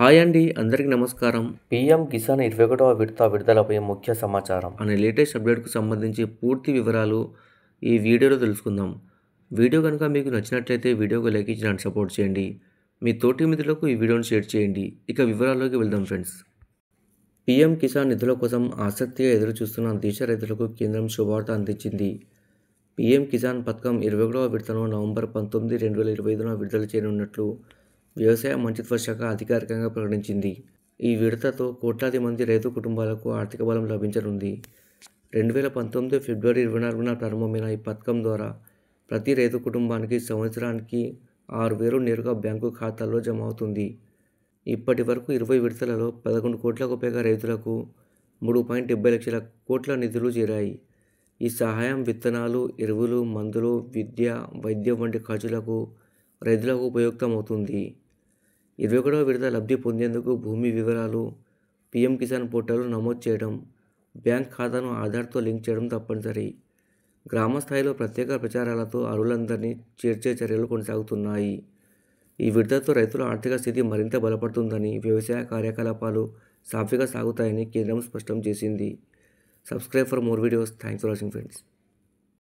Hi అండి, అందరికీ నమస్కారం. పీఎం కిసాన్ 21వ విడత విడుదలపై ముఖ్య సమాచారం. అనే లేటెస్ట్ అప్డేట్కు సంబంధించి పూర్తి వివరాలు ఈ వీడియోలో తెలుసుకుందాం. వీడియో కనుక మీకు నచ్చినట్లయితే వీడియోకి లైక్ ఇచ్చి నన్ను సపోర్ట్ చేయండి. మీ తోటి మిత్రులకు ఈ వీడియోని షేర్ చేయండి. ఇక వివరాల్లోకి వెళ్దాం ఫ్రెండ్స్. పీఎం కిసాన్ నిధుల కోసం ఆసక్తిగా ఎదురు చూస్తున్న దేశ రైతులకు కేంద్రం శుభవార్త అందించింది. పీఎం కిసాన్ పథకం 21వ విడతను నవంబర్ 19, 2025న విడుదల చేయనున్నట్లు వ్యవసాయ మంత్రిత్వ శాఖ అధికారికంగా ప్రకటించింది. ఈ విడతతో కోట్లాది మంది రైతు కుటుంబాలకు ఆర్థిక బలం లభించనుంది. 2019 ఫిబ్రవరి 24న ప్రారంభమైన ఈ పథకం ద్వారా ప్రతి రైతు కుటుంబానికి సంవత్సరానికి 6,000 నేరుగా బ్యాంకు ఖాతాల్లో జమ అవుతుంది. ఇప్పటి వరకు 20 విడతలలో 11 కోట్లకు పైగా రైతులకు 3.70 లక్షల కోట్ల నిధులు చేరాయి. ఈ సహాయం విత్తనాలు, ఎరువులు, మందులు, విద్య, వైద్యం వంటి ఖర్చులకు రైతులకు ఉపయుక్తమవుతుంది. 21వ విడత లబ్ధి పొందేందుకు భూమి వివరాలు, పీఎం కిసాన్ పోర్టల్లో నమోదు చేయడం, బ్యాంక్ ఖాతాను ఆధార్తో లింక్ చేయడం తప్పనిసరి. గ్రామ స్థాయిలో ప్రత్యేక ప్రచారాలతో అర్హులందరినీ చేర్చే చర్యలు కొనసాగుతున్నాయి. ఈ విడతతో రైతుల ఆర్థిక స్థితి మరింత బలపడుతుందని, వ్యవసాయ కార్యకలాపాలు సాఫీగా సాగుతాయని కేంద్రం స్పష్టం చేసింది. Subscribe for more videos. Thanks for watching friends.